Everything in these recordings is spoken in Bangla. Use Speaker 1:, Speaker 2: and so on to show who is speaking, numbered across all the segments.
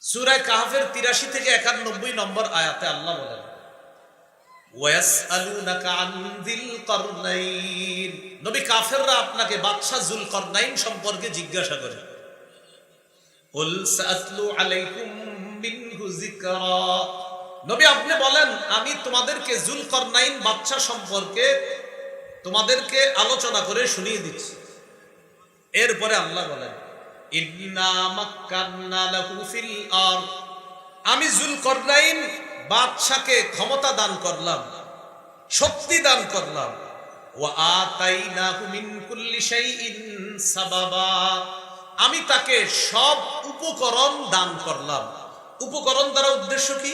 Speaker 1: সূরা কাহফের ৮৩ থেকে ৯১ নম্বর আয়াতে আল্লাহ বলেন, ওয়ায়াসআলুনাকা আন যিল করনাইন। নবী, কাফেররা আপনাকে বাদশা যুলকরনাইন সম্পর্কে জিজ্ঞাসা করে। কুল সাআতলু আলাইকুম মিনহু যিকরা। নবী, আপনি বলেন আমি তোমাদেরকে যুলকরনাইন বাদশা সম্পর্কে তোমাদেরকে আলোচনা করে শুনিয়ে দিচ্ছি। এরপরে আল্লাহ বলেন, ইন্না মাক্কান্না লাহু ফিল আরদ। আমি যুলকরনাইন বাদশাকে ক্ষমতা দান করলাম, শক্তি দান করলাম। ওয়া আতাইনাহু মিন কুল্লি শাইইন সাবাবা। আমি তাকে সব উপকরণ দান করলাম। উপকরণ দ্বারা উদ্দেশ্য কি?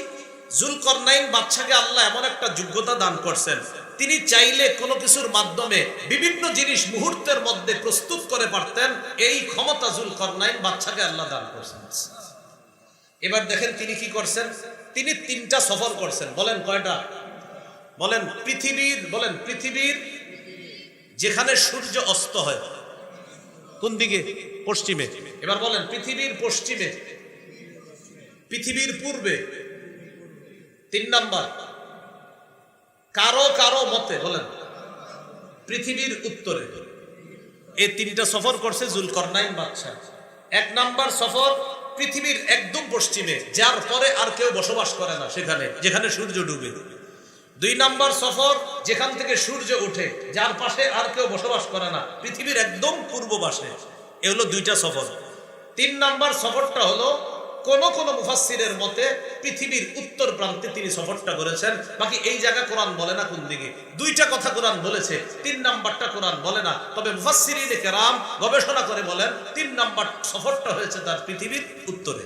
Speaker 1: যুলকরনাইন বাদশাকে আল্লাহ এমন একটা যোগ্যতা দান করছেন, তিনি চাইলে কোনো কিছুর মাধ্যমে বিভিন্ন জিনিস মুহূর্তের মধ্যে প্রস্তুত করে পারতেন। এই ক্ষমতা যুলকরনাইন বাদশাকে আল্লাহ দান করছেন। এবার দেখেন তিনি কি করছেন। তিনি ৩টা সফর করছেন। বলেন কয়টা? বলেন পৃথিবীর যেখানে সূর্য অস্ত হয় কোন দিকে? পশ্চিমে। এবার বলেন পৃথিবীর পশ্চিমে, পৃথিবীর পূর্বে। ৩ নাম্বার, কারো মতে বলেন পৃথিবীর উত্তরে। এই ৩টা সফর করছে যুলকরনাইন বাদশা। ১ নাম্বার সফর পৃথিবীর একদম পশ্চিমে, যার পরে আর কেউ বসবাস করে না, সেখানে যেখানে সূর্য ডুবে। ২ নাম্বার সফর যেখান থেকে সূর্য ওঠে, যার পাশে আর কেউ বসবাস করে না, পৃথিবীর একদম পূর্ব পাশে। এ হলো 2টা সফর। ৩ নাম্বার সফরটা হলো কোন মুফাসসিরের মতে পৃথিবীর উত্তর প্রান্তে তিনি সফরটা করেছেন। বাকি এই জায়গা কোরআন বলে না কোন দিকে। 2টা কথা কোরআন বলেছে, ৩ নাম্বারটা কোরআন বলে না। তবে মুফাসসিরিনে কেরাম গবেষণা করে বলেন ৩ নাম্বার সফরটা হয়েছে তার পৃথিবীর উত্তরে।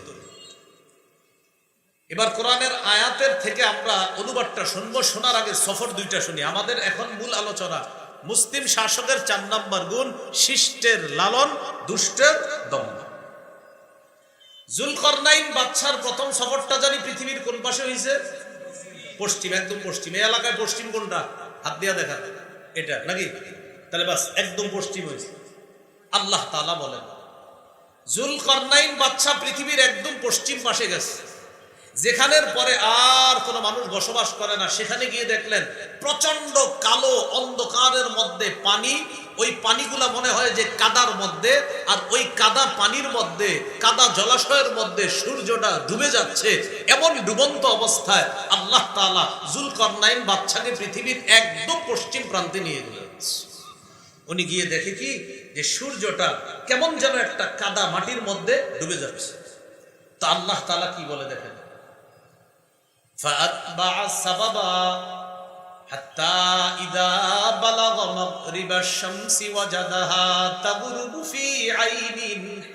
Speaker 1: এবার কোরআনের আয়াতের থেকে আমরা অনুবাদটা শুনবো। শোনার আগে সফর 2টা শুনি। আমাদের এখন মূল আলোচনা মুসলিম শাসকের 4 নাম্বার গুণ, শিষ্টের লালন, দুষ্টের দমন। যুলকরনাইন বাদশার প্রথম সফরটা জানি পৃথিবীর কোন পাশে হয়েছে? পশ্চিম, একদম পশ্চিম। এই এলাকায় পশ্চিম কোনটা? হাত দিয়া দেখা, এটা নাকি? তাহলে বাস একদম পশ্চিম হয়েছে। আল্লাহ তাআলা বলেন, যুলকরনাইন বাদশা পৃথিবীর একদম পশ্চিম পাশে গেছে, যেখানের পরে আর কোনো মানুষ বসবাস করে না। সেখানে গিয়ে দেখলেন প্রচন্ড কালো অন্ধকারের মধ্যে পানি। ওই পানিগুলা মনে হয় যে কাদার মধ্যে, আর ওই কাদা পানির মধ্যে, কাদা জলাশয়ের মধ্যে সূর্যটা ডুবে যাচ্ছে। এমন ডুবন্ত অবস্থায় আল্লাহ তাআলা যুলকরনাইন বাদশাকে পৃথিবীর একদম পশ্চিম প্রান্তে নিয়ে গেলেন। উনি গিয়ে দেখে কি, যে সূর্যটা কেমন যেন একটা কাদা মাটির মধ্যে ডুবে যাচ্ছে। তো আল্লাহ তাআলা কি বলে দেখেন, فأتبع سببا حتى إذا بلغ مغرب الشمس وجدها تغرب في عين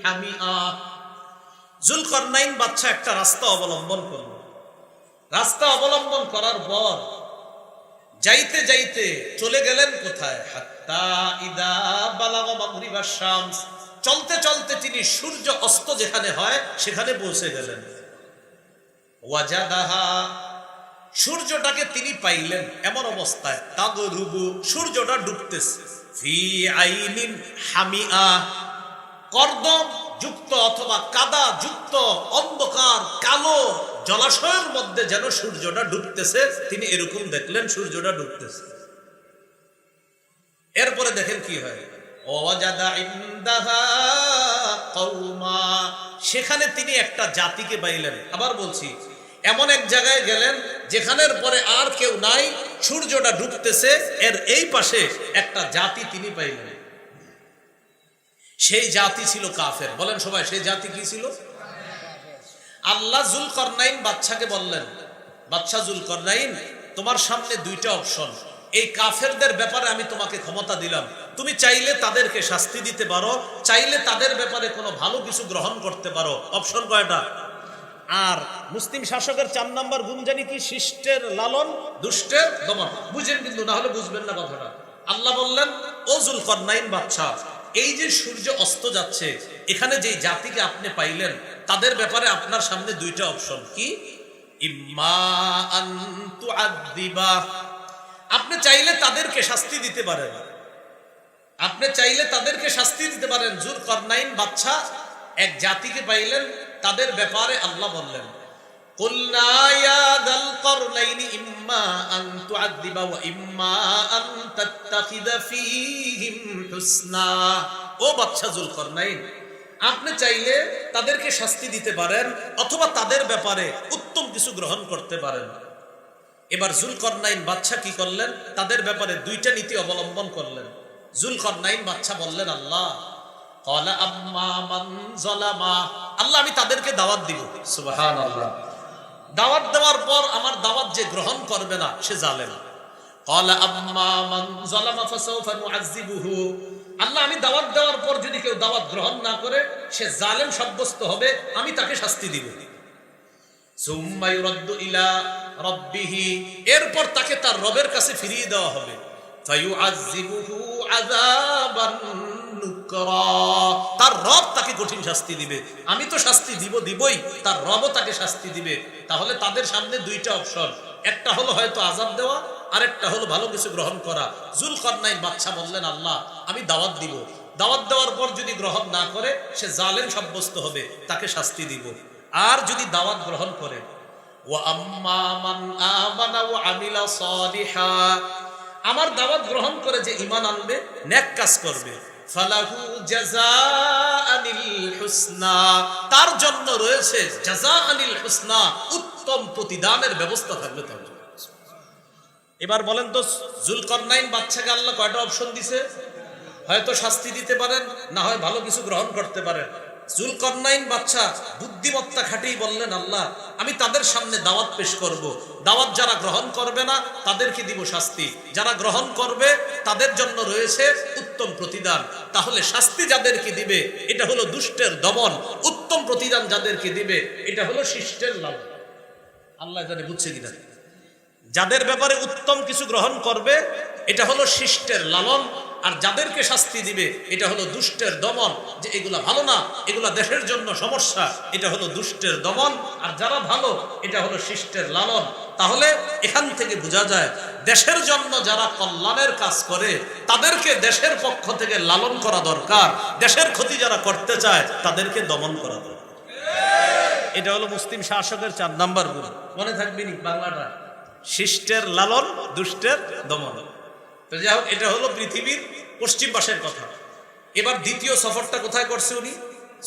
Speaker 1: حمئة। যুলকরনাইন বাদশা একটা রাস্তা অবলম্বন করল। রাস্তা অবলম্বন করার পর যাইতে যাইতে চলে গেলেন কোথায়? হাত্তা ইদা বালাগা মাগরিবাশ শামস। চলতে চলতে তিনি সূর্য অস্ত যেখানে হয় সেখানে পৌঁছে গেলেন। ওয়াজাদাহা, সূর্যটাকে তিনি পাইলেন এমন অবস্থায়, তাগরুবু, সূর্যটা ডুবতেছে, ফি আইনিন হামিআ, কর্দম যুক্ত অথবা কাদা যুক্ত অন্ধকার কালো জলাশয়ের মধ্যে যেন সূর্যটা ডুবতেছে। তিনি এরকম দেখলেন সূর্যটা ডুবতেছে। এরপরে দেখেন কি হয়, ওয়াজাদা ইনদাহা কওমা, সেখানে তিনি একটা জাতিকে পাইলেন। আবার বলছি, এমন এক জায়গায় গেলেন যেখানের পরে আর কেউ নাই, সূর্যটা ডুবতেছে, এর এই পাশে একটা জাতি তিনি পাইলেন। সেই জাতি ছিল কাফের। বলেন সবাই, সেই জাতি কি ছিল? আল্লাহ যুলকরনাইন বাদশাকে বললেন, বাদশা যুলকরনাইন, তোমার সামনে 2টা অপশন। এই কাফেরদের ব্যাপারে আমি তোমাকে ক্ষমতা দিলাম, তুমি চাইলে তাদেরকে শাস্তি দিতে পারো, চাইলে তাদের ব্যাপারে কোনো ভালো কিছু গ্রহণ করতে পারো। অপশন কয়টা? আর মুসলিম শাসকের 4 নাম্বার গুণ জানি কি? শিষ্টের লালন, দুষ্টের দমন। বুঝেন কিন্তু, না হলে বুঝবেন না কথাটা। আল্লাহ বললেন, ও যুলকরনাইন বাদশা, এই যে সূর্য অস্ত যাচ্ছে, এখানে যে জাতিকে আপনি পাইলেন, তাদের ব্যাপারে আপনার সামনে 2টা অপশন। কি? ইম্মা আন তুআদ্দিবা, আপনি চাইলে তাদেরকে শাস্তি দিতে পারেন, যুলকরনাইন বাদশা এক জাতিকে পাইলেন, তাদের ব্যাপারে আল্লাহ বললেন, কুলনা ইয়া যাল করনাইনি ইম্মা আন তুআযিবা ওয়া ইম্মা আন তাত্তাখিযা ফীহিম হুসনা। ও বাদশা যুলকরনাইন, আপনি চাইলে তাদেরকে শাস্তি দিতে পারেন অথবা তাদের ব্যাপারে উত্তম কিছু গ্রহণ করতে পারেন। এবার যুলকরনাইন বাদশা কি করলেন? তাদের ব্যাপারে দুইটা নীতি অবলম্বন করলেন। যুলকরনাইন বাদশা বললেন, আল্লাহ ক্বালা আম্মা মান যালামা, আল্লাহ আমি তাদেরকে দাওয়াত দিব। সুবহানাল্লাহ। দাওয়াত দেওয়ার পর আমার দাওয়াত যে গ্রহণ করবে না সে জালেম। ক্বালা আম্মা মান যালামা ফাসাউফা নুআযিবুহু, আল্লাহ আমি দাওয়াত দেওয়ার পর যদি কেউ দাওয়াত গ্রহণ না করে সে জালেম সাব্যস্ত হবে, আমি তাকে শাস্তি দিব। সুম্মা ইউরাদ্দু ইলা রাব্বিহি, এরপর তাকে তার রবের কাছে ফিরিয়ে দেওয়া হবে। ফায়ুআযিবুহু আযাবান নুকরা, তার রব তাকে কঠিন শাস্তি দিবে। আমি তো শাস্তি দিবই, তার রবও তাকে শাস্তি দিবে। তাহলে তাদের সামনে দুইটা অপশন, একটা হলো হয়তো আযাব দেওয়া, আরেকটা হলো ভালো কিছু গ্রহণ করা। যুলকরনাইন বাদশা বললেন, আল্লাহ আমি দাওয়াত দিব, দাওয়াত দেওয়ার পর যদি গ্রহণ না করে সে জালেম সাব্যস্ত হবে, তাকে শাস্তি দিব। আর যদি দাওয়াত গ্রহণ করে, ওয়া আম্মা মান আমানা ওয়া আমিলা সালিহা, আমার দাওয়াত গ্রহণ করে যে ঈমান আনবে, নেক কাজ করবে, ফালাহু জাযাআনিল হুসনা, তার জন্য রয়েছে জাযাআনিল হুসনা, উত্তম প্রতিদানের ব্যবস্থা থাকবে তার জন্য। এবার বলেন তো, যুলকরনাইন বাদশাকে আল্লাহ কয়টা অপশন দিছে? হয়তো শাস্তি দিতে পারেন, না হয় ভালো কিছু গ্রহণ করতে পারেন। যুলকরনাইন বাদশা বুদ্ধিমত্তা খাটিয়ে বললেন, আল্লাহ আমি তাদের সামনে দাওয়াত পেশ করব, দাওয়াত যারা গ্রহণ করবে না তাদেরকে দিব শাস্তি, যারা গ্রহণ করবে তাদের জন্য রয়েছে উত্তম প্রতিদান। তাহলে শাস্তি যাদেরকে দিবে এটা হলো দুষ্টের দমন, উত্তম প্রতিদান যাদেরকে দিবে এটা হলো শিষ্টের লাভ। আল্লাহ জানে বুঝছে কিনা। যাদের ব্যাপারে উত্তম কিছু গ্রহণ করবে এটা হলো শিষ্টের লালন, আর যাদেরকে শাস্তি দিবে এটা হলো দুষ্টের দমন, যে এগুলা ভালো না, এগুলা দেশের জন্য সমস্যা, এটা হলো দুষ্টের দমন। আর যারা ভালো এটা হলো শিষ্টের লালন। তাহলে এখান থেকে বোঝা যায় দেশের জন্য যারা কল্যাণের কাজ করে তাদেরকে দেশের পক্ষ থেকে লালন করা দরকার, দেশের ক্ষতি যারা করতে চায় তাদেরকে দমন করা দরকার। এটা হলো মুসলিম শাসকের 4 নাম্বার গুণ। মনে থাকবে নি বাংলাটা, শিষ্টের লালন, দুষ্টের দমন। তো যাই হোক, এটা হলো পৃথিবীর পশ্চিম পাশের কথা। এবার দ্বিতীয় সফরটা কোথায় করছে উনি?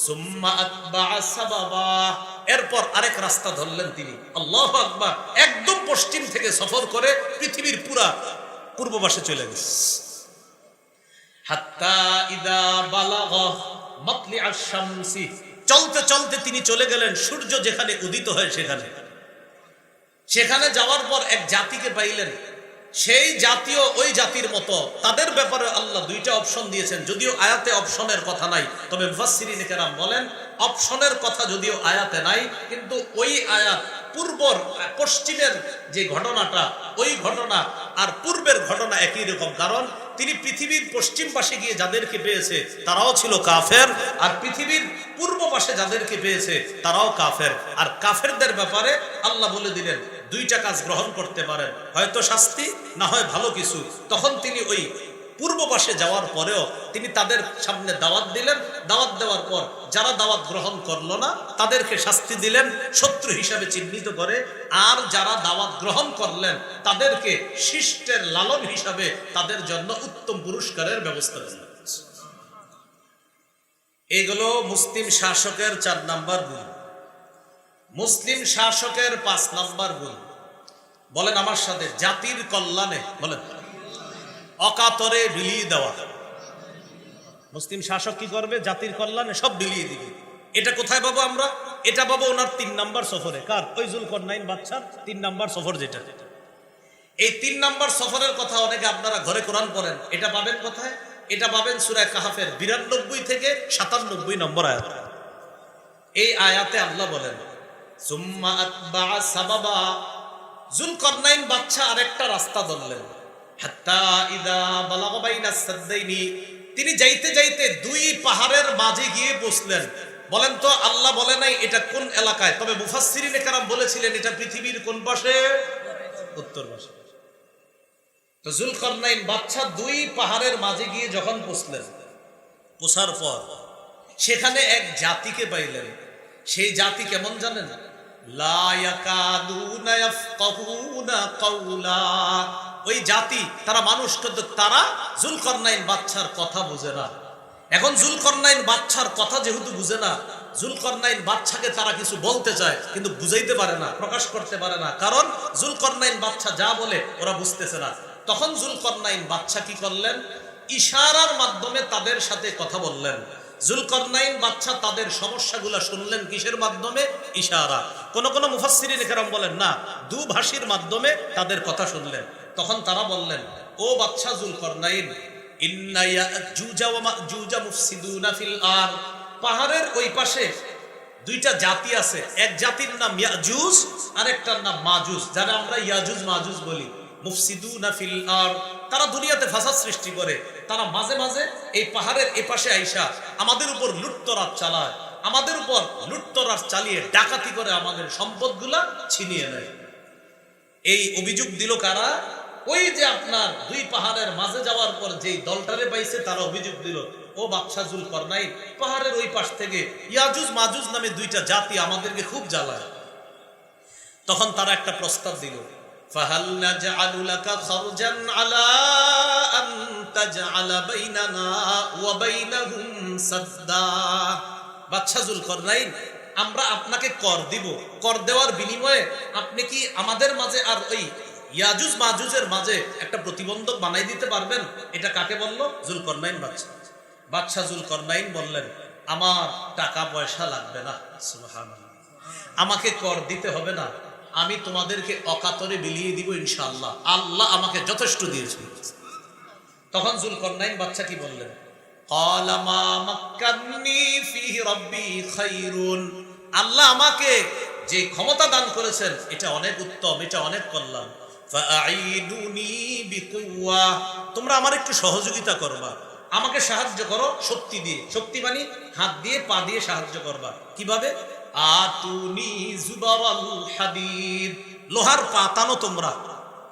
Speaker 1: সুম্মা আতবাআ সাবাবা, এরপর আরেক রাস্তা ধরলেন তিনি। আল্লাহু আকবার। একদম পশ্চিম থেকে সফর করে পৃথিবীর পুরা পূর্ব পাশে চলে গেছে। হাত্তা ইদা বালাগা মাতলিআশ শামসি, চলতে চলতে তিনি চলে গেলেন সূর্য যেখানে উদিত হয় সেখানে। সেখানে যাওয়ার পর এক জাতিকে পাইলেন, সেই জাতীয় ওই জাতির মতো তাদের ব্যাপারে আল্লাহ দুইটা অপশন দিয়েছেন। যদিও আয়াতে অপশনের কথা নাই, তবে মুফাসসিরিনে কেরাম বলেন অপশনের কথা যদিও আয়াতে নাই, কিন্তু ওই আয়াত পূর্বর পশ্চিমের যে ঘটনাটা, ওই ঘটনা আর পূর্বের ঘটনা একই রকম। কারণ তিনি পৃথিবীর পশ্চিম পাশে গিয়ে যাদেরকে পেয়েছে তারাও ছিল কাফের, আর পৃথিবীর পূর্ব পাশে যাদেরকে পেয়েছে তারাও কাফের। আর কাফেরদের ব্যাপারে আল্লাহ বলে দিলেন দুইটা কাজ গ্রহণ করতে পারেন, হয়তো শাস্তি, না হয় ভালো কিছু। তখন তিনি ওই পূর্ব পাশে যাওয়ার পরেও তিনি তাদের সামনে দাওয়াত দিলেন। দাওয়াত দেওয়ার পর যারা দাওয়াত গ্রহণ করলো না তাদেরকে শাস্তি দিলেন শত্রু হিসাবে চিহ্নিত করে, আর যারা দাওয়াত গ্রহণ করলেন তাদেরকে শিষ্টের লালন হিসাবে তাদের জন্য উত্তম পুরস্কারের ব্যবস্থা দিলেন। এগুলো মুসলিম শাসকের 4 নাম্বার গুণ। মুসলিম শাসকের 5 নাম্বার গুণ, বলেন আমার সাথে, জাতির কল্যাণে, বলেন অকাতরে বিলিয়ে দেওয়া। মুসলিম শাসক কি করবে? জাতির কল্যাণে সব বিলিয়ে দিবে। এটা কোথায় পাবো আমরা? এটা পাবো ওনার 3 নাম্বার সফরে। কার? ওই যুলকরনাইন বাদশার 3 নাম্বার সফর। যেটা এই 3 নাম্বার সফরের কথা অনেকে আপনারা ঘরে কোরআন পড়েন, এটা পাবেন কোথায়? এটা পাবেন সূরা কাহফের 92 থেকে 97 নম্বর আয়াত। এই আয়াতে আল্লাহ বলেন সুম্মা আতবাআ সাবাবা, যুলকরনাইন বাদশা আরেকটা রাস্তা ধরলেন। হাত্তা ইদা বালাগা বাইনাস সাদদাইনি, তিনি যাইতে যাইতে 2 পাহাড়ের মাঝে গিয়ে বসলেন। বলেন তো আল্লাহ বলে নাই এটা কোন এলাকায়, তবে মুফাসসিরিনে কেরাম বলেছিলেন এটা পৃথিবীর কোন পাশে? উত্তর পাশে। তো যুলকরনাইন বাদশা 2 পাহাড়ের মাঝে গিয়ে যখন বসলেন, বসার পর সেখানে এক জাতিকে পাইলেন। সেই জাতি কেমন জানেন? লা ইয়াকাদুনা ইয়াফকাহুনা কাওলা। ওই জাতি তারা মানুষ, কিন্তু তারা যুলকারনাইন বাদশার কথা বুঝে না। এখন যুলকারনাইন বাদশার কথা যেহেতু বুঝে না, যুলকারনাইন বাদশাকে তারা কিছু বলতে চায় কিন্তু বুঝাইতে পারে না, প্রকাশ করতে পারে না, কারণ যুলকারনাইন বাদশা যা বলে ওরা বুঝতেছে না। তখন যুলকারনাইন বাদশা কি করলেন? ইশারার মাধ্যমে তাদের সাথে কথা বললেন। যুলকারনাইন বাদশা তাদের সমস্যাগুলো শুনলেন কিসের মাধ্যমে? ইশারা। কোন কোন মুফাসসিরিন কেরাম বলেন না, দুভাষীর মাধ্যমে তাদের কথা শুনলেন। তখন তারা বললেন, ও বাদশা যুলকারনাইন, ইন্না ইয়াজুজা ওয়া মাজুজা মুফসিদুনা ফিল আরদ। পাহাড়ের ওই পাশে দুইটা জাতি আছে, এক জাতির নাম ইয়াজুজ আর একটার নাম মাজুজ, যারা আমরা ইয়াজুজ মাজুজ বলি। মুফসিদুনা ফিল আরদ, তারা দুনিয়াতে ফাসাদ সৃষ্টি করে। তারা মাঝে মাঝে এই পাহাড়ের এপাশে আইসা আমাদের উপর লুটতরাজ চালায়, আমাদের উপর লুটতরাজ চালিয়ে ডাকাতি করে আমাদের সম্পদগুলা ছিনিয়ে নেয়। এই অভিযোগ দিল কারা? ওই যে আপনার দুই পাহাড়ের মাঝে যাওয়ার পর যেই দলটারে পাইছে তারা অভিযোগ দিল, ও বাদশা যুলকারনাইন, পাহাড়ের ওই পাশ থেকে ইয়াজুজ মাজুজ নামে দুইটা জাতি আমাদেরকে খুব জ্বালায়। তখন তারা একটা প্রস্তাব দিল, ফাহাল নাজআলু লাকা খারজান আলা আন তাজআলা বাইনানা ওয়া বাইনাহুম সাদদা। বাদশা যুলকারনাইন, আমরা আপনাকে কর দিব, কর দেওয়ার বিনিময়ে আপনি কি আমাদের মাঝে আর ওই ইয়াজুজ মাজুজের মাঝে একটা প্রতিবন্ধক বানাই দিতে পারবেন? এটা কাকে বলল? যুলকারনাইন বাদশা। বাদশা যুলকারনাইন বললেন, আমার টাকা পয়সা লাগবে না, সুবহানাল্লাহ, আমাকে কর দিতে হবে না, আমি তোমাদেরকে অকাতরে বিলিয়ে দিব ইনশাআল্লাহ, আল্লাহ আমাকে যথেষ্ট দিয়েছেন। তখন যুলকারনাইন বাদশা কি বললেন? ক্বালা মা মাক্কান্নী ফীহি রাব্বী খায়রুন। আল্লাহ আমাকে যে ক্ষমতা দান করেছেন এটা অনেক উত্তম, এটা অনেক কল্যাণ। ফাআইনুনি বিকুওয়া, তোমরা আমার একটু সহযোগিতা করবা, আমাকে সাহায্য করো শক্তি দিয়ে। শক্তি মানে হাত দিয়ে পা দিয়ে সাহায্য করবা। কিভাবে? আতুনি জুবারাল হাদিদ, লোহার পাতানো তোমরা।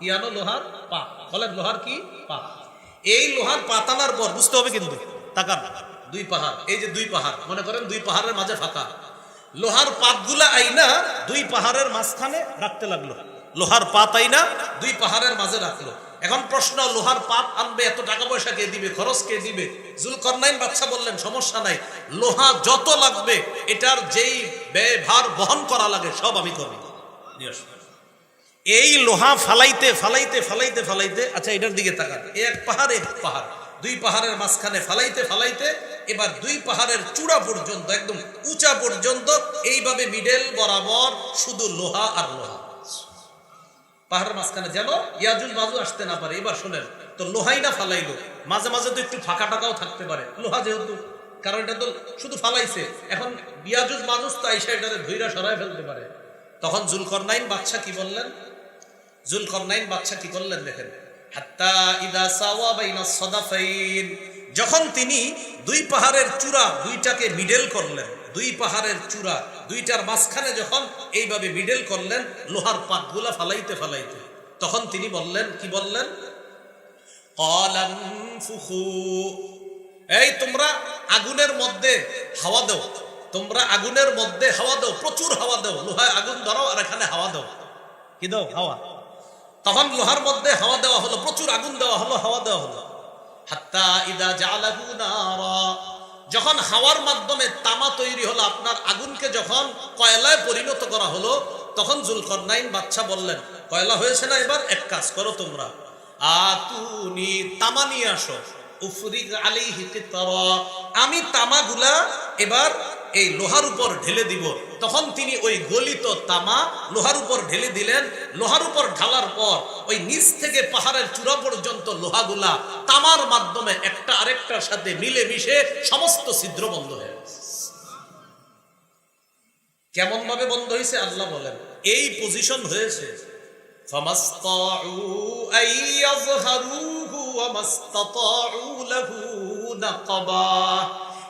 Speaker 1: ইয়ানো লোহার পা, বলেন লোহার কি পা। এই লোহার পাতানার পর বুঝতে হবে কিন্তু, তাকান, দুই পাহাড়, এই যে দুই পাহাড়, মনে করেন দুই পাহাড়ের মাঝে ফাঁকা, লোহার পাতগুলা আইনা দুই পাহাড়ের মাঝখানে রাখতে লাগলো, লোহার পাত আইনা দুই পাহাড়ের মাঝে রাখলো। এখন প্রশ্ন, লোহার পাত আনবে, এত টাকা পয়সা কে দিবে, খরচ কে দিবে? যুলকারনাইন বাদশা বললেন, সমস্যা নাই, লোহা যত লাগবে এটার যেই ব্যয়ভার বহন করা লাগে সব আমি করব। এই লোহা ফালাইতে ফালাইতে ফালাইতে ফালাইতে, আচ্ছা এটার দিকে তাকান, এক পাহাড় এক পাহাড়, দুই পাহাড়ের মাঝখানে ফালাইতে ফালাইতে এবার দুই পাহাড়ের চূড়া পর্যন্ত, একদম উঁচা পর্যন্ত, এইভাবে মিডল বরাবর শুধু লোহা আর লোহা। পাহাড়ের মাঝখানে যেন ইয়াজুজ মাজুজ আসতে না পারে। এবার শোনেন তো, লোহাই না ফালাইলো, মাঝে মাঝে তো একটু ফাঁকা টাকাও থাকতে পারে লোহা যেহেতু, কারণ এটা তো শুধু ফালাইছে, এখন ইয়াজুজ মাজুজ তো আইসা এটারে ধইরা সরায় ফেলতে পারে। তখন যুলকারনাইন বাদশা কি বললেন? যুলকারনাইন বাদশা কি করলেন দেখেন, হাত্তা ইদা সাওয়া বাইনাস সাদাফাইন, যখন তিনি দুই পাহাড়ের চূড়া দুইটাকে মিডল করলেন, দুই পাহাড়ের চূড়া দুইটার মাঝখানে যখন এইভাবে মিডল করলেন লোহার পাতগুলা ফালাইতে ফালাইতে, তখন তিনি বললেন, কি বললেন? ক্বালান ফুখু, এই তোমরা আগুনের মধ্যে হাওয়া দাও, তোমরা আগুনের মধ্যে হাওয়া দাও, প্রচুর হাওয়া দাও, লোহায় আগুন ধরো আর এখানে হাওয়া দাও। কি দাও? হাওয়া। তখন লোহার মধ্যে হাওয়া দেওয়া হলো, প্রচুর আগুন দেওয়া হলো, হাওয়া দেওয়া হলো। হাত্তা ইদা জাআলাহু নারা, যখন হাওয়ার মাধ্যমে তামা তৈরি হলো, আপনার আগুনকে যখন কয়লায় পরিণত করা হলো, তখন যুলকারনাইন বাদশা বললেন, কয়লা হয়েছে না, এবার এক কাজ করো তোমরা, আতুনি, তামা নিয়ে আসো, উফরিগ আলাইহি কিতরা, আমি তামাগুলা এবার এই লোহার উপর ঢেলে দিব। তখন তিনি ওই গলিত তামা লোহার উপর ঢেলে দিলেন। লোহার উপর ঢালার পর ওই নিচ থেকে পাহাড়ের চূড়া পর্যন্ত লোহাগুলা তামার মাধ্যমে একটা আরেকটার সাথে মিলে মিশে সমস্ত ছিদ্র বন্ধ হয়ে গেছে। কেমন ভাবে বন্ধ হয়েছে আল্লাহ বলেন, এই পজিশন হয়েছে, ফামাসতাউ আইয়াযহারুহু ওয়া মাসতাতাউ লাহু নাকাবা।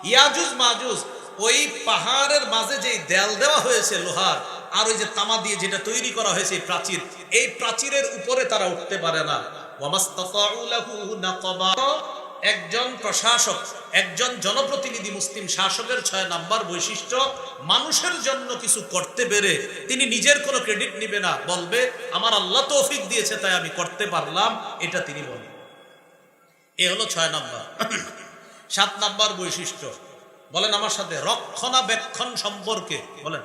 Speaker 1: ইয়াজুজ মাজুজ ওই পাহাড়ের মাঝে যে দেয়াল দেওয়া হয়েছে লোহার, আর ওই যে তামা দিয়ে যেটা তৈরি করা হয়েছে প্রাচীর, এই প্রাচীরের উপরে তারা উঠতে পারে না। ওয়া মাসতাতাউ লাহু নাকাবা, একজন প্রশাসক, একজন জনপ্রতিনিধি, মুসলিম শাসকের 6 নাম্বার বৈশিষ্ট্য, মানুষের জন্য কিছু করতে পেরে তিনি নিজের কোনো ক্রেডিট নিবে না, বলবে আমার আল্লাহ তৌফিক দিয়েছে তাই আমি করতে পারলাম, এটা তিনি বলেন। এ হলো 6 নাম্বার। 7 নাম্বার বৈশিষ্ট্য, বলেন আমার সাথে, রক্ষণাবেক্ষণ সম্পর্কে, বলেন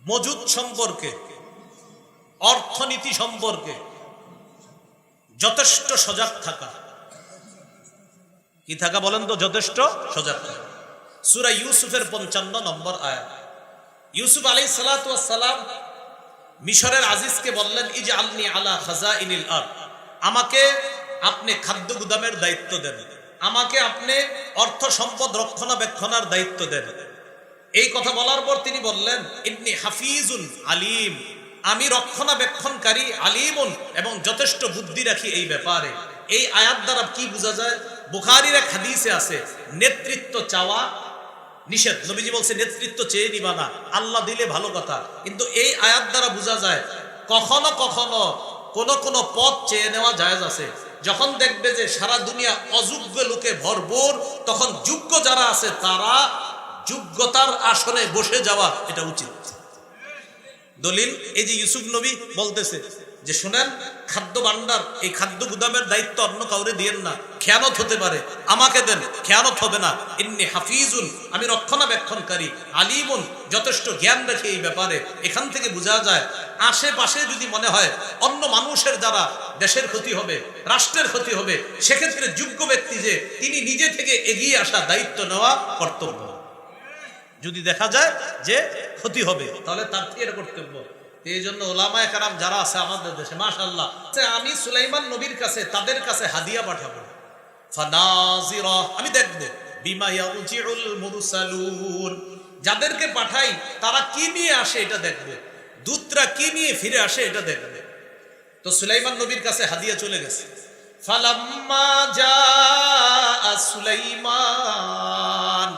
Speaker 1: মজুদ সম্পর্কে, অর্থনীতি সম্পর্কে যথেষ্ট সজাগ থাকা। কি থাকা বলেন তো? যথেষ্ট সজাগ থাকা। সূরা ইউসুফের 55 নম্বর আয়াত। ইউসুফ আলাইহিস সালাতু ওয়াস সালাম মিশরের আজিজকে বললেন, ইজআলনি আলা খাজাইনিল আরদ, আমাকে আপনি খাদ্য গুদামের দায়িত্ব দেন, আমাকে আপনি অর্থ সম্পদ রক্ষণাবেক্ষণের দায়িত্ব দেন। এই কথা বলার পর তিনি বললেন, ইন্নী হাফিজুন আলিম, আমি রক্ষণাবেক্ষণকারী, আলিমুন, এবং যথেষ্ট বুদ্ধি রাখি এই ব্যাপারে। এই আয়াত দ্বারা কি বোঝা যায়? বুখারীর এক হাদিসে আছে, নেতৃত্ব চাওয়া নিষেধ। নবীজি বলছে নেতৃত্ব চেয়ে নিবা না, আল্লাহ দিলে ভালো কথা। কিন্তু এই আয়াত দ্বারা বোঝা যায় কখনো কখনো কোন পদ চেয়ে নেওয়া জায়েজ আছে। যখন দেখবে যে সারা দুনিয়া অযোগ্য লোকে ভরপুর, তখন যোগ্য যারা আছে তারা যোগ্যতার আসনে বসে যাওয়া এটা উচিত। দলিল এই যে ইউসুফ নবী বলতেছে যে শুনেন, খাদ্য ভান্ডার, এই খাদ্য গুদামের দায়িত্ব অন্য কাউরে দিয়েন না, খেয়ানত হতে পারে, আমাকে দেন, খেয়ানত হবে না। ইন্নী হাফিজুন, আমি রক্ষণাবেক্ষণকারী, আলিমুন, যথেষ্ট জ্ঞান রাখি এই ব্যাপারে। এখান থেকে বোঝা যায় আশেপাশে যদি মনে হয় অন্য মানুষের দ্বারা দেশের ক্ষতি হবে, রাষ্ট্রের ক্ষতি হবে, সেক্ষেত্রে যোগ্য ব্যক্তি যে তিনি নিজে থেকে এগিয়ে আসা, দায়িত্ব নেওয়া কর্তব্য। যদি দেখা যায় যে ক্ষতি হবে তাহলে তার থেকে এটা কর্তব্য। এই জন্য ওলামায়ে কেরাম যারা আছে আমাদের দেশে, মাশাআল্লাহ, আমি সুলাইমান নবীর কাছে, তাদের কাছে হাদিয়া পাঠাবো, ফানাজিরা, আমি দেখব, বিমা ইয়ারজিউল মুরসালুন, যাদেরকে পাঠাই তারা কি নিয়ে আসে এটা দেখব, দূতরা কি নিয়ে ফিরে আসে এটা দেখবে। তো সুলাইমান নবীর কাছে হাদিয়া চলে গেছে। ফালাম্মা জাআ সুলাইমান,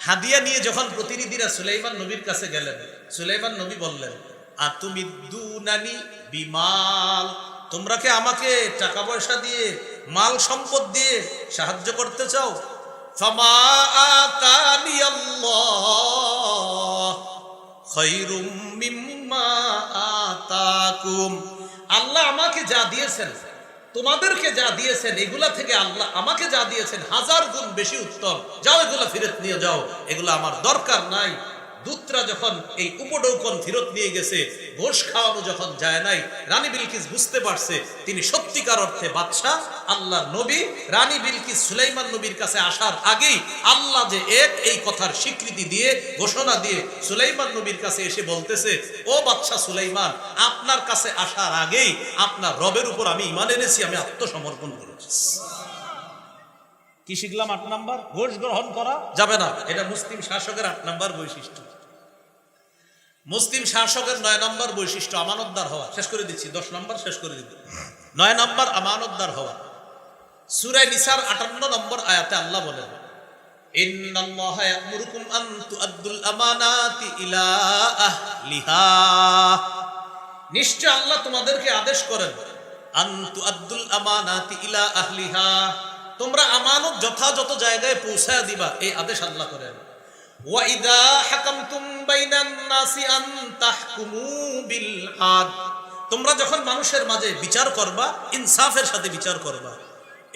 Speaker 1: হাদিয়া নিয়ে যখন প্রতিনিধিরা সুলাইমান নবীর কাছে গেলেন, সুলাইমান নবী বললেন, আতুমিদ্দুনানি বিমাল, তোমরা কি আমাকে টাকা পয়সা দিয়ে, মাল সম্পদ দিয়ে সাহায্য করতে চাও? ফামা আতানি আল্লাহ খায়রুম মিম্মা আতাকুম, আল্লাহ আমাকে যা দিয়েছেন, তোমাদেরকে যা দিয়েছেন, এগুলা থেকে আল্লাহ আমাকে যা দিয়েছেন 1000 গুণ বেশি উত্তম, যাও এগুলা ফেরত নিয়ে যাও, এগুলা আমার দরকার নাই। দূতরা যখন এই উপঢৌকন ফেরত নিয়ে গেছে, ঘোষ খাওয়ানো যখন যায় নাই, রানী বিলকিস বুঝতে পারছে তিনি সত্যিকার অর্থে বাদশাহ, আল্লাহর নবী। রানী বিলকিস সুলাইমান নবীর কাছে আসার আগেই আল্লাহ যে এক, এই কথার স্বীকৃতি দিয়ে, ঘোষণা দিয়ে সুলাইমান নবীর কাছে এসে বলতেছে, ও বাদশাহ সুলাইমান, আপনার কাছে আসার আগেই আপনার রবের উপর আমি ঈমান এনেছি, আমি আত্মসমর্পণ করেছি। কি শিখলাম? 8 নাম্বার, ঘোষ গ্রহণ করা যাবে না, এটা মুসলিম শাসকের 8 নাম্বার বৈশিষ্ট্য। মুসলিম শাসকের 9 নাম্বার বৈশিষ্ট্য আমানতদার হওয়া। শেষ করে দিচ্ছি, 10 নাম্বার শেষ করে দিব। 9 নাম্বার আমানতদার হওয়া। সূরা নিসার 58 নম্বর আয়াতে আল্লাহ বলেন, ইন্নাল্লাহা ইয়া'মুরুকুম আন তু'আদ্দুল আমানাতি ইলা আহলিহা, নিশ্চয় আল্লাহ তোমাদেরকে আদেশ করেন, আন তু'আদ্দুল আমানাতি ইলা আহলিহা, তোমরা আমানত যথাযথ জায়গায় পৌঁছায় দিবা, এই আদেশ আল্লাহ করেন। ওয়া ইযা হাকামতুম বাইনান নাসি আন তাহকুমু বিল আদ, তোমরা যখন মানুষের মাঝে বিচার করবা, ইনসাফের সাথে বিচার করবা।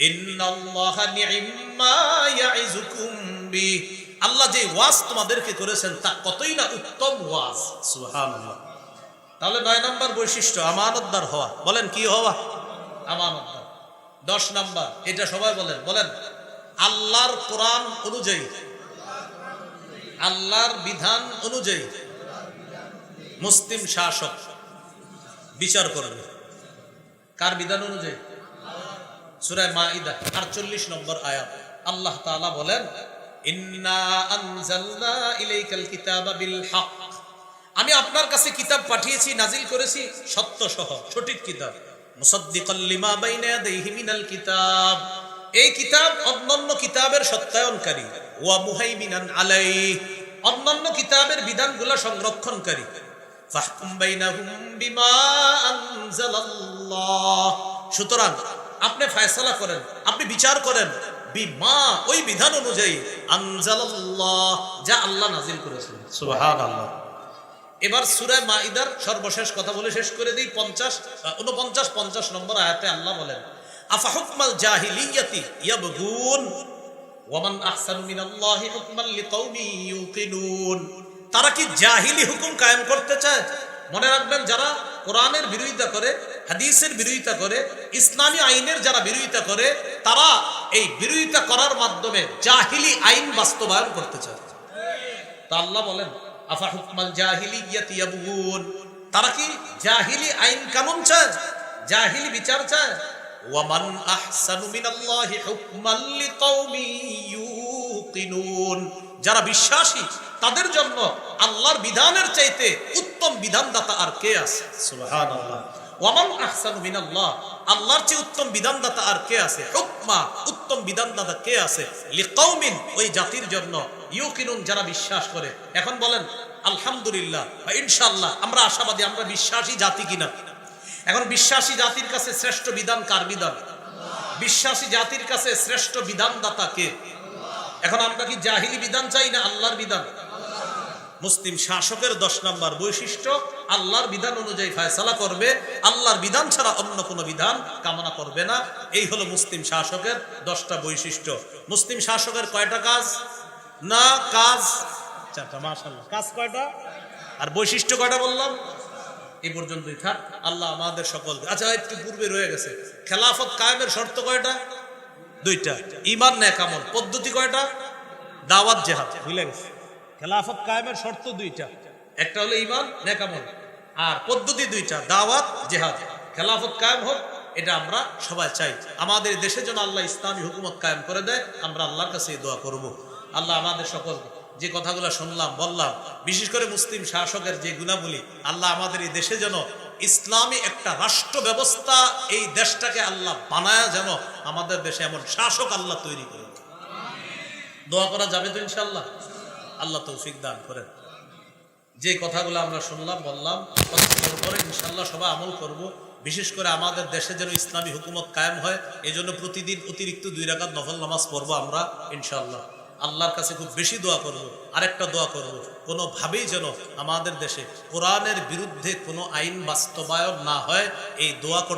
Speaker 1: ইন্নাল্লাহা নি'ম্মা ইয়া'iজুকুম বি, আল্লাহ যে ওয়াজ তোমাদেরকে করেছেন তা কতই না উত্তম ওয়াজ। সুবহানাল্লাহ। তাহলে 9 নাম্বার বৈশিষ্ট্য আমানতদার হওয়া। বলেন কি হওয়া? আমানতদার। 10 নাম্বার, এটা সবাই বলেন, বলেন আল্লাহর কোরআন অনুযায়ী, আল্লাহর বিধান অনুযায়ী মুসলিম শাসক বিচার করবে। কার বিধান অনুযায়ী? সূরা মাইদা 48 নম্বর আয়াত আল্লাহ তাআলা বলেন, ইন্না আনজালনা ইলাইকাল কিতাবা বিল হক, আমি আপনার কাছে কিতাব পাঠিয়েছি, নাজিল করেছি সত্য সহ, সঠিক কিতাব। মুসাদ্দিকাল লিমা বাইনা ইয়াদাইহি মিনাল কিতাব, এই কিতাব অন্যান্য কিতাবের সত্যায়নকারী। ওয়া মুহাইমিনান আলাইহি, অন্যান্য কিতাবের বিধানগুলো সংরক্ষণকারী। ফাহকুম বাইনাহুম বিমা আনজালাল্লাহ, সুতরাং আপনি ফয়সালা করেন, আপনি বিচার করেন বিমা, ওই বিধান অনুযায়ী আনজালাল্লাহ, যা আল্লাহ নাজিল করেছেন। সুবহানাল্লাহ। এবার সূরা মাইদার সর্বশেষ কথা বলে শেষ করে দিই। 49 নম্বর আয়াতে আল্লাহ বলেন, আফা হুকমাল জাহিলিয়াতি ইয়াবগুন ওয়া মান আহসানু মিনাল্লাহি হুকমান লিকাউমি ইউকিনুন। তারা কি জাহিলি হুকুম কায়েম করতে চায়? মনে রাখবেন, যারা কোরআনের বিরোধিতা করে, হাদিসের বিরোধিতা করে, ইসলামী আইনের যারা বিরোধিতা করে, তারা এই বিরোধিতা করার মাধ্যমে জাহিলি আইন বাস্তবায়ন করতে চায়। তা আল্লাহ বলেন, আফা হুকমাল জাহিলিয়াতি ইয়াবগুন, তারা কি জাহিলি আইন কানুন চায়, জাহিলি বিচার চায়? ওয়া মান আহসানু মিনাল্লাহি হুকমান লিকাউমি ইউকিনুন, যারা বিশ্বাসী তাদের জন্য আল্লাহর বিধানের চাইতে উত্তম বিধানদাতা আর কে আছে? সুবহানাল্লাহ। ওয়া মান আহসানু মিনাল্লাহ, আল্লাহর চেয়ে উত্তম বিধানদাতা আর কে আছে? হুকমা, উত্তম বিধানদাতা কে আছে? লিকাউমিন, ওই জাতির জন্য, ইউকিনুন, যারা বিশ্বাস করে। এখন বলেন আলহামদুলিল্লাহ বা ইনশাআল্লাহ আমরা আশাবাদী, আমরা বিশ্বাসী জাতি কিনা? এখন বিশ্বাসী জাতির কাছে শ্রেষ্ঠ বিধান কার বিধান? বিশ্বাসী জাতির কাছে শ্রেষ্ঠ বিধানদাতা কে? এখন আমরা কি জাহিলি বিধান চাই না আল্লাহর বিধান? মুসলিম শাসকের 10 নম্বর বৈশিষ্ট্য, আল্লাহর বিধান অনুযায়ী ফয়সালা করবে, আল্লাহর বিধান ছাড়া অন্য কোনো বিধান কামনা করবে না। এই হলো মুসলিম শাসকের 10টা বৈশিষ্ট্য। মুসলিম শাসকের কয়টা কাজ? না, কাজ 4টা। মাশাআল্লাহ, কাজ কয়টা আর বৈশিষ্ট্য কয়টা বললাম? এই পর্যন্তই থাক। আল্লাহ আমাদের সকল, আচ্ছা একটু পূর্বে রয়ে গেছে, খেলাফত কায়েমের শর্ত কয়টা? 2টা। ঈমান, নেক আমল। পদ্ধতি কয়টা? দাওয়াত, জিহাদ। ভুলে গেছে। খেলাফত কায়েমের শর্ত 2টা, একটা হলো ঈমান, নেক আমল, আর পদ্ধতি 2টা, দাওয়াত, জিহাদ। খেলাফত কায়েম হোক, এটা আমরা সবাই চাই। আমাদের দেশে যেন আল্লাহ ইসলামী হুকুমত কায়েম করে দেয়, আমরা আল্লাহর কাছে দোয়া করব। আল্লাহ আমাদের সকল যে কথাগুলো শুনলাম বললাম, বিশেষ করে মুসলিম শাসকের যে গুণাবলী, আল্লাহ আমাদের এই দেশে যেন ইসলামী একটা রাষ্ট্র ব্যবস্থা, এই দেশটাকে আল্লাহ বানায়, যেন আমাদের দেশে এমন শাসক আল্লাহ তৈরি করে। দোয়া করা যাবে তো ইনশাআল্লাহ? আল্লাহ তৌফিক দান করেন। যে কথাগুলো আমরা শুনলাম বললাম, কথাগুলোর উপরে ইনশাআল্লাহ সবাই আমল করব। বিশেষ করে আমাদের দেশে যেন ইসলামী হুকুমত কায়েম হয়, এই জন্য প্রতিদিন অতিরিক্ত 2 রাকাত নফল নামাজ পড়বো আমরা ইনশাআল্লাহ। আল্লাহর কাছে খুব বেশি দোয়া করব। আরেকটা দোয়া করব, কোনোভাবেই যেন আমাদের দেশে কোরআনের বিরুদ্ধে কোনো আইন বাস্তবায়ন না হয়, এই দোয়া